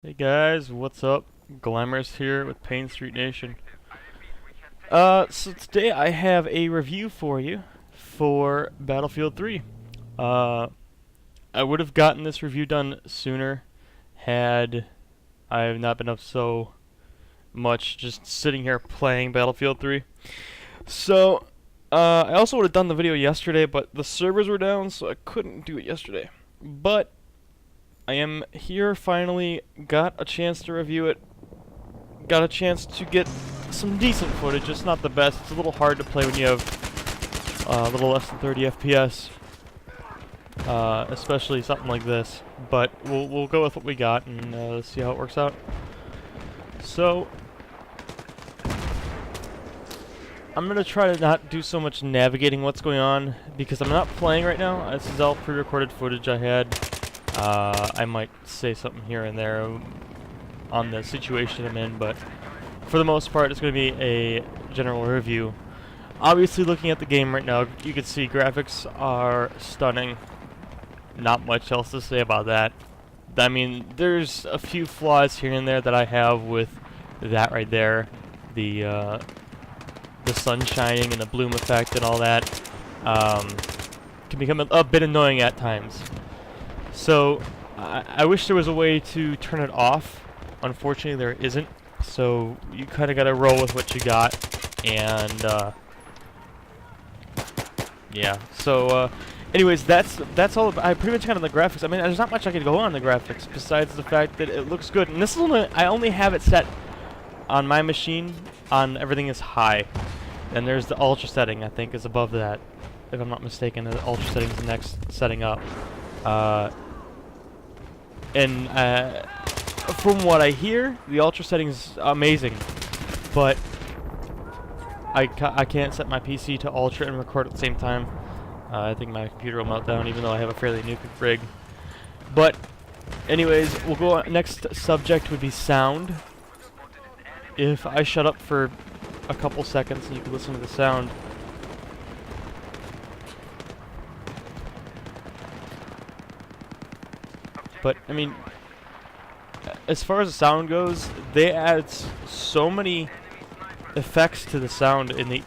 Hey guys, what's up? Glamorous here with Pain Street Nation. So today I have a review for you for Battlefield 3. Uh, I would have gotten this review done sooner had I not been up so much just sitting here playing Battlefield 3. So, I also would have done the video yesterday, but the servers were down, so I couldn't do it yesterday. But I am here finally, got a chance to review it, got a chance to get some decent footage. It's not the best, it's a little hard to play when you have a little less than 30 FPS, especially something like this, but we'll go with what we got and see how it works out. So, I'm going to try to not do so much navigating what's going on, because I'm not playing right now. This is all pre-recorded footage I had. I might say something here and there on the situation I'm in, but for the most part, it's going to be a general review. Obviously, looking at the game right now, you can see graphics are stunning. Not much else to say about that. I mean, there's a few flaws here and there that I have with that right there. The sun shining and the bloom effect and all that can become a bit annoying at times. So, I wish there was a way to turn it off. Unfortunately, there isn't. So, you kind of got to roll with what you got. And, yeah. So, anyways, that's all. I pretty much got on the graphics. I mean, there's not much I could go on the graphics besides the fact that it looks good. And this is I only have it set on my machine on everything is high. And there's the ultra setting, I think, is above that. If I'm not mistaken, the ultra setting is the next setting up. From what I hear, the ultra setting is amazing, but I can't set my PC to ultra and record at the same time. I think my computer will melt down, even though I have a fairly new rig. But, anyways, we'll go on. Next subject would be sound. If I shut up for a couple seconds and you can listen to the sound. But, I mean, as far as the sound goes, they add so many effects to the sound in the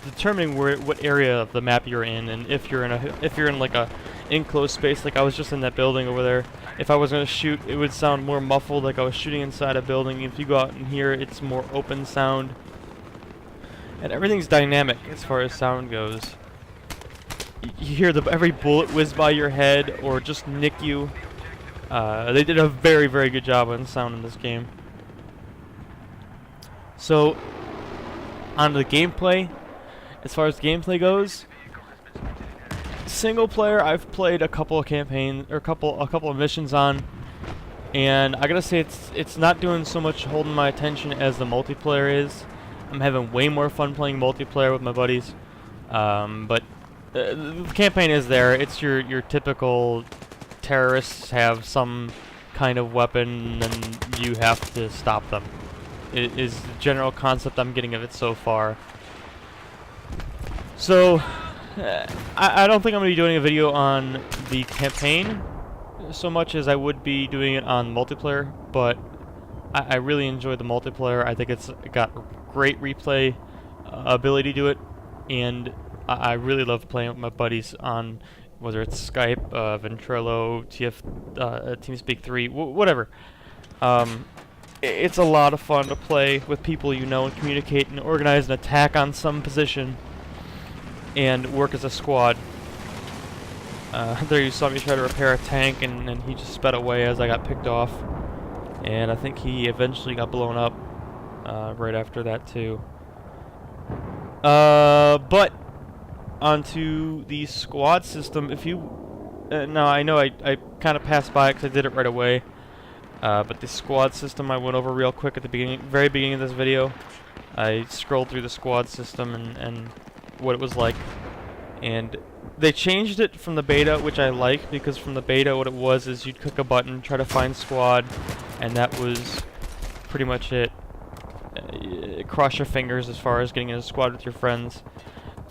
determining what area of the map you're in, and if you're in like a enclosed space, like I was just in that building over there. If I was gonna shoot, it would sound more muffled, like I was shooting inside a building. If you go out in here, it's more open sound, and everything's dynamic as far as sound goes. You hear every bullet whiz by your head or just nick you. They did a very, very good job on sound in this game. So, on to the gameplay. As far as gameplay goes, single player, I've played a couple of campaigns or a couple of missions on, and I gotta say it's not doing so much holding my attention as the multiplayer is. I'm having way more fun playing multiplayer with my buddies, but the campaign is there. It's your typical terrorists have some kind of weapon and you have to stop them. It is the general concept I'm getting of it so far. So, I don't think I'm going to be doing a video on the campaign so much as I would be doing it on multiplayer, but I really enjoy the multiplayer. I think it's got great replay ability to it, and I really love playing with my buddies on whether it's Skype, Ventrilo, TeamSpeak 3, whatever. It's a lot of fun to play with people you know and communicate and organize an attack on some position and work as a squad. There you saw me try to repair a tank, and he just sped away as I got picked off. And I think he eventually got blown up right after that too. But onto the squad system. If you now I know I kind of passed by it because I did it right away. But the squad system I went over real quick at the very beginning of this video. I scrolled through the squad system and what it was like, and they changed it from the beta, which I like, because from the beta what it was is you'd click a button, try to find squad, and that was pretty much it. Cross your fingers as far as getting in a squad with your friends.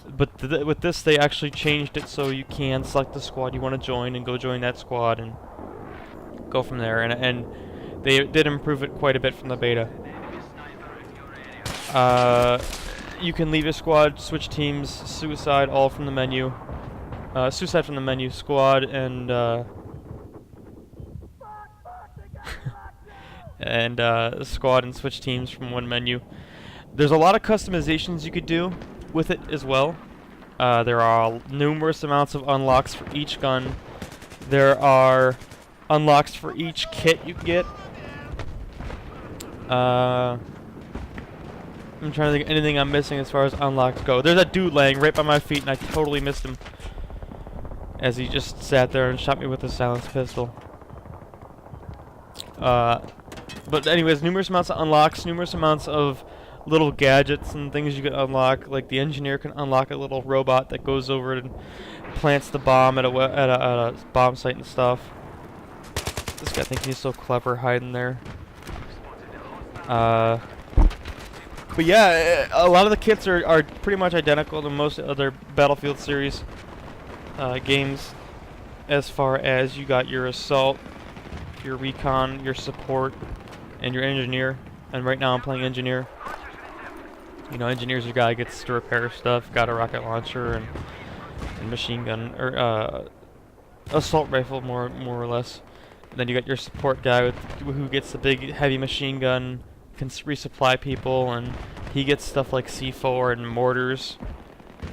But with this, they actually changed it so you can select the squad you want to join and go join that squad and go from there. And They did improve it quite a bit from the beta. You can leave your squad, switch teams, suicide, all from the menu. Suicide from the menu, squad, and squad and switch teams from one menu. There's a lot of customizations you could do with it as well. There are numerous amounts of unlocks for each gun. There are unlocks for each kit you get. I'm trying to think of anything I'm missing as far as unlocks go. There's a dude laying right by my feet, and I totally missed him as he just sat there and shot me with a silenced pistol. But anyways, numerous amounts of unlocks, numerous amounts of little gadgets and things you can unlock. Like the engineer can unlock a little robot that goes over and plants the bomb at a bomb site and stuff. This guy thinks he's so clever hiding there. But yeah, a lot of the kits are pretty much identical to most other Battlefield series games, as far as you got your assault, your recon, your support, and your engineer. And right now I'm playing engineer. You know, engineer's your guy gets to repair stuff, got a rocket launcher and machine gun, or assault rifle more or less. And then you got your support guy who gets the big heavy machine gun, can resupply people, and he gets stuff like C4 and mortars.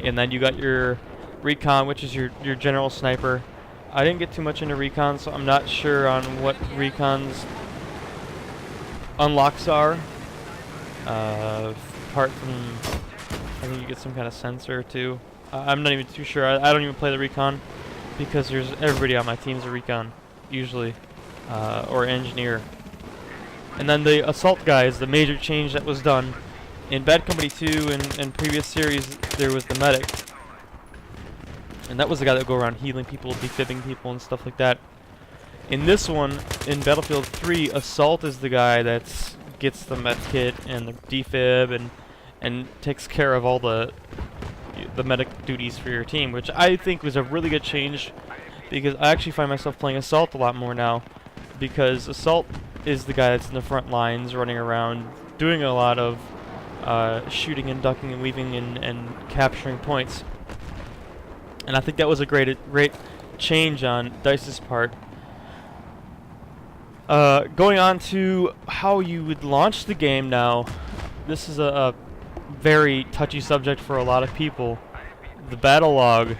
And then you got your recon, which is your general sniper. I didn't get too much into recon, so I'm not sure on what recon's unlocks are. Apart from, I think you get some kind of sensor too. I'm not even too sure. I don't even play the recon because there's everybody on my team's a recon usually, or engineer. And then the assault guy is the major change that was done. In Bad Company 2 and previous series, there was the medic. And that was the guy that would go around healing people, defibbing people, and stuff like that. In this one, in Battlefield 3, assault is the guy that gets the med kit and the defib and takes care of all the medic duties for your team, which I think was a really good change, because I actually find myself playing assault a lot more now, because assault is the guy that's in the front lines, running around, doing a lot of shooting and ducking and weaving and capturing points. And I think that was a great change on DICE's part. Going on to how you would launch the game now, this is a very touchy subject for a lot of people. The battle log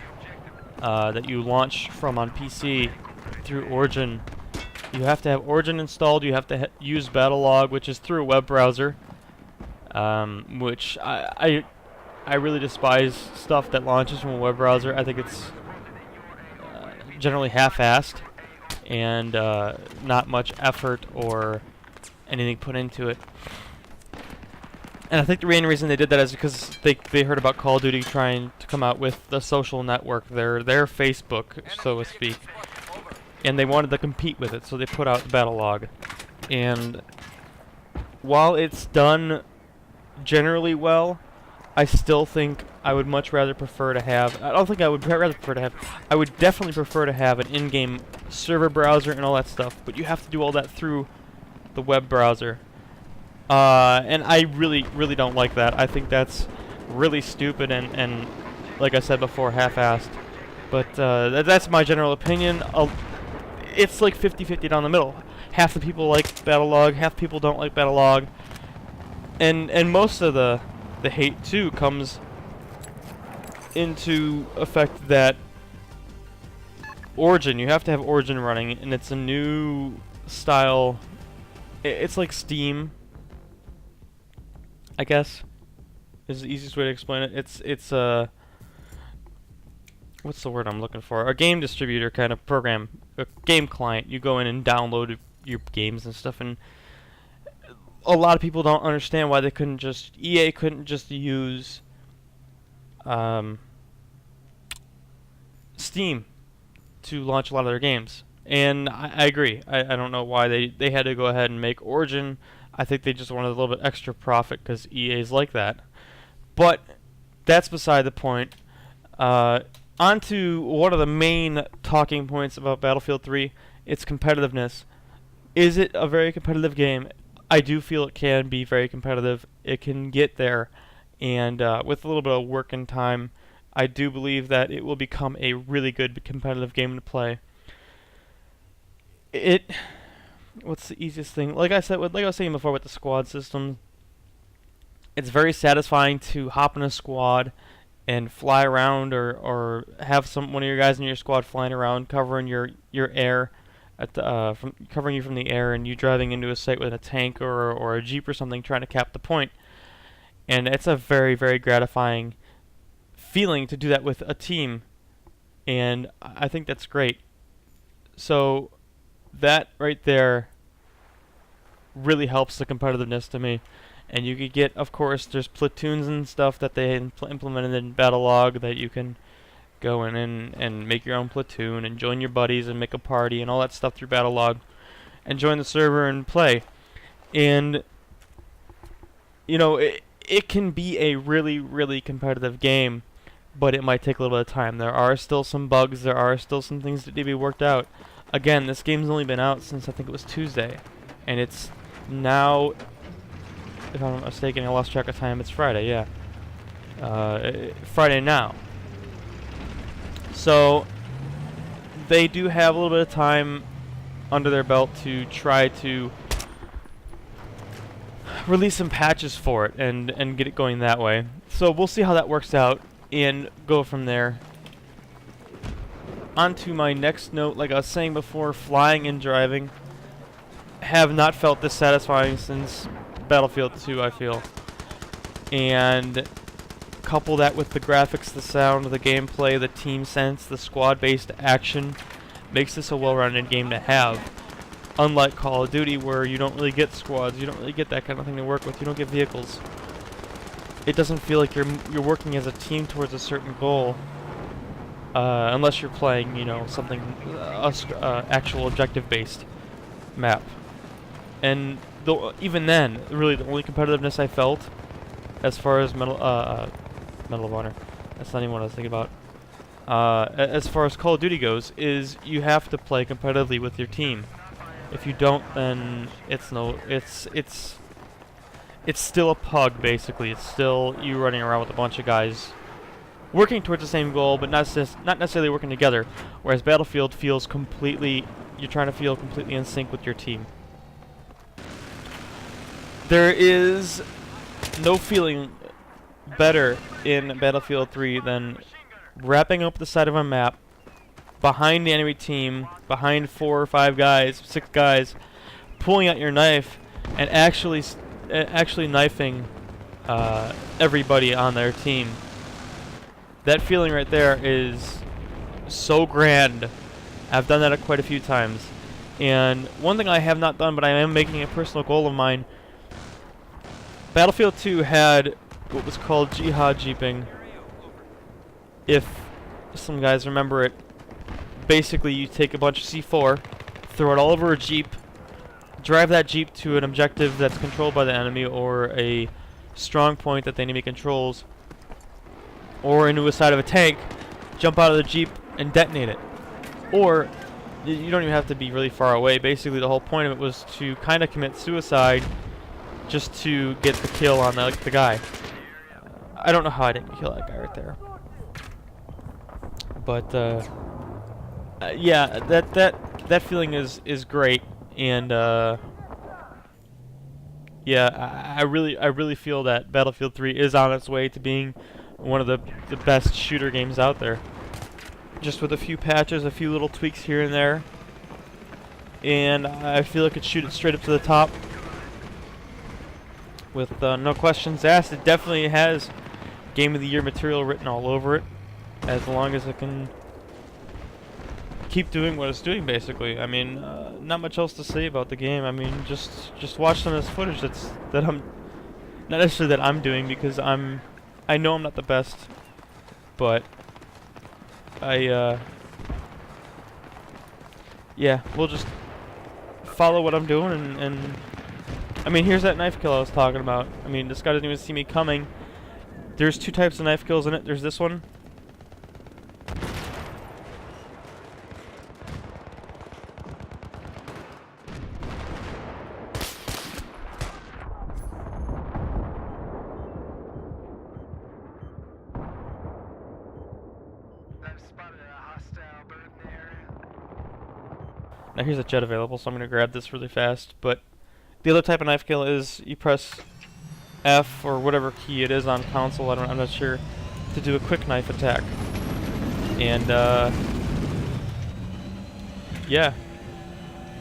that you launch from on PC through Origin. You have to have Origin installed, you have to use Battlelog, which is through a web browser, which I really despise stuff that launches from a web browser. I think it's generally half-assed and not much effort or anything put into it. And I think the main reason they did that is because they heard about Call of Duty trying to come out with the social network, their Facebook, so to speak. And they wanted to compete with it, so they put out the Battlelog. And while it's done generally well, I still think I would much rather prefer to have... I don't think I would rather prefer to have... I would definitely prefer to have an in-game server browser and all that stuff, but you have to do all that through the web browser. And I really don't like that. I think that's really stupid and like I said before, half-assed. But that's my general opinion. It's like 50-50 down the middle. Half the people like Battlelog, half the people don't like Battlelog. And most of the hate too comes into effect that Origin, you have to have Origin running, and it's a new style. It's like Steam, I guess, is the easiest way to explain it. It's what's the word I'm looking for? A game distributor kind of program, a game client. You go in and download your games and stuff, and a lot of people don't understand why EA couldn't just use Steam to launch a lot of their games. And I agree. I don't know why they had to go ahead and make Origin. I think they just wanted a little bit extra profit because EA's like that. But that's beside the point. On to one of the main talking points about Battlefield 3, its competitiveness. Is it a very competitive game? I do feel it can be very competitive. It can get there, and with a little bit of work and time, I do believe that it will become a really good competitive game to play. It, what's the easiest thing? Like I was saying before with the squad system, it's very satisfying to hop in a squad and fly around, or have one of your guys in your squad flying around covering your air at the, from covering you from the air, and you driving into a site with a tank or a jeep or something trying to cap the point. And it's a very, very gratifying feeling to do that with a team, and I think that's great. So that right there really helps the competitiveness to me. And you could get, of course, there's platoons and stuff that they implemented in Battlelog that you can go in and make your own platoon and join your buddies and make a party and all that stuff through Battlelog and join the server and play. And, you know, it can be a really, really competitive game, but it might take a little bit of time. There are still some bugs. There are still some things that need to be worked out. Again, this game's only been out since I think it was Tuesday, and it's now, if I'm not mistaken, I lost track of time, it's Friday, yeah. Friday now. So, they do have a little bit of time under their belt to try to release some patches for it and get it going that way. So we'll see how that works out and go from there. On to my next note, like I was saying before, flying and driving have not felt this satisfying since Battlefield 2, I feel. And couple that with the graphics, the sound, the gameplay, the team sense, the squad-based action, makes this a well-rounded game to have. Unlike Call of Duty, where you don't really get squads, you don't really get that kind of thing to work with, you don't get vehicles. It doesn't feel like you're working as a team towards a certain goal, unless you're playing, you know, something actual objective-based map. And even then, really, the only competitiveness I felt, as far as Medal of Honor, that's not even what I was thinking about. As far as Call of Duty goes, is you have to play competitively with your team. If you don't, then it's still a pug, basically. It's still you running around with a bunch of guys working towards the same goal, but not necessarily working together. Whereas Battlefield feels completely, you're trying to feel completely in sync with your team. There is no feeling better in Battlefield 3 than wrapping up the side of a map behind the enemy team, behind 4 or 5 guys, 6 guys, pulling out your knife and actually knifing everybody on their team. That feeling right there is so grand. I've done that quite a few times. And one thing I have not done, but I am making a personal goal of mine, Battlefield 2 had what was called jihad jeeping. If some guys remember it, basically you take a bunch of C4, throw it all over a jeep, drive that jeep to an objective that's controlled by the enemy or a strong point that the enemy controls, or into a side of a tank, jump out of the jeep and detonate it. Or you don't even have to be really far away. Basically the whole point of it was to kind of commit suicide just to get the kill on the guy. I don't know how I didn't kill that guy right there. But yeah, that feeling is great, and yeah, I really feel that Battlefield 3 is on its way to being one of the best shooter games out there. Just with a few patches, a few little tweaks here and there, and I feel it could shoot it straight up to the top with no questions asked. It definitely has Game of the Year material written all over it, as long as it can keep doing what it's doing, basically. I mean, not much else to say about the game. I mean, just watch some of this footage that I'm not necessarily that I'm doing, because I know I'm not the best, but yeah, we'll just follow what I'm doing, and I mean, here's that knife kill I was talking about. I mean, this guy doesn't even see me coming. There's 2 types of knife kills in it. There's this one. Now here's a jet available, so I'm gonna grab this really fast. But the other type of knife kill is you press F or whatever key it is on console. I'm not sure, to do a quick knife attack. And yeah,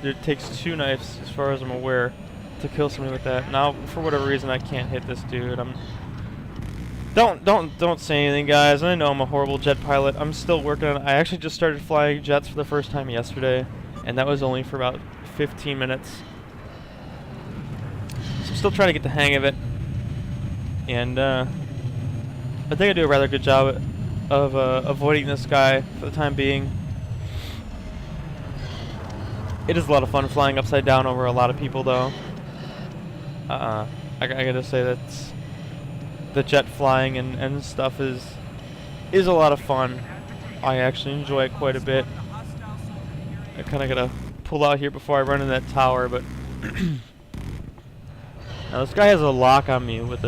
it takes 2 knives, as far as I'm aware, to kill somebody with that. Now, for whatever reason, I can't hit this dude. Don't say anything, guys. I know I'm a horrible jet pilot. I'm still working on it. I actually just started flying jets for the first time yesterday, and that was only for about 15 minutes. So I'm still trying to get the hang of it. And I think I do a rather good job of avoiding this guy for the time being. It is a lot of fun flying upside down over a lot of people, though. I gotta say that's the jet flying and stuff is a lot of fun. I actually enjoy it quite a bit. I kind of gotta pull out here before I run in that tower, but now this guy has a lock on me with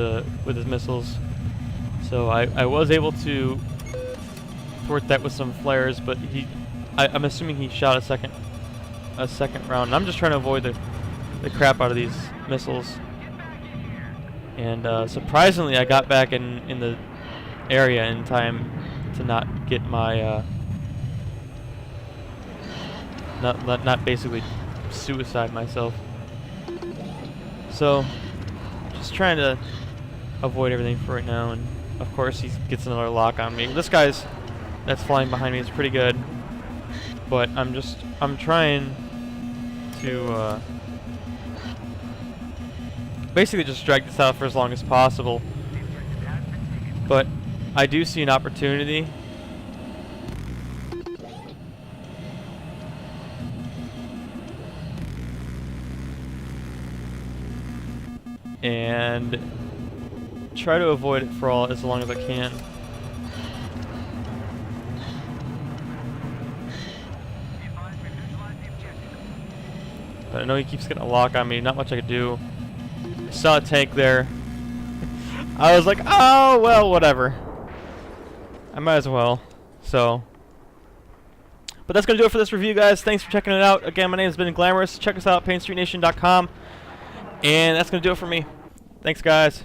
his missiles, so I was able to thwart that with some flares, but I'm assuming he shot a second round. And I'm just trying to avoid the crap out of these missiles. And surprisingly, I got back in the area in time to not get my not basically suicide myself. So just trying to avoid everything for right now. And of course, he gets another lock on me. This guy's that's flying behind me is pretty good, but I'm trying to basically just drag this out for as long as possible. But I do see an opportunity. And try to avoid it for as long as I can. But I know he keeps getting a lock on me. Not much I could do. I saw a tank there. I was like, oh, well, whatever. I might as well. So. But that's going to do it for this review, guys. Thanks for checking it out. Again, my name has been Glamorous. Check us out at PainStreetNation.com. And that's going to do it for me. Thanks, guys.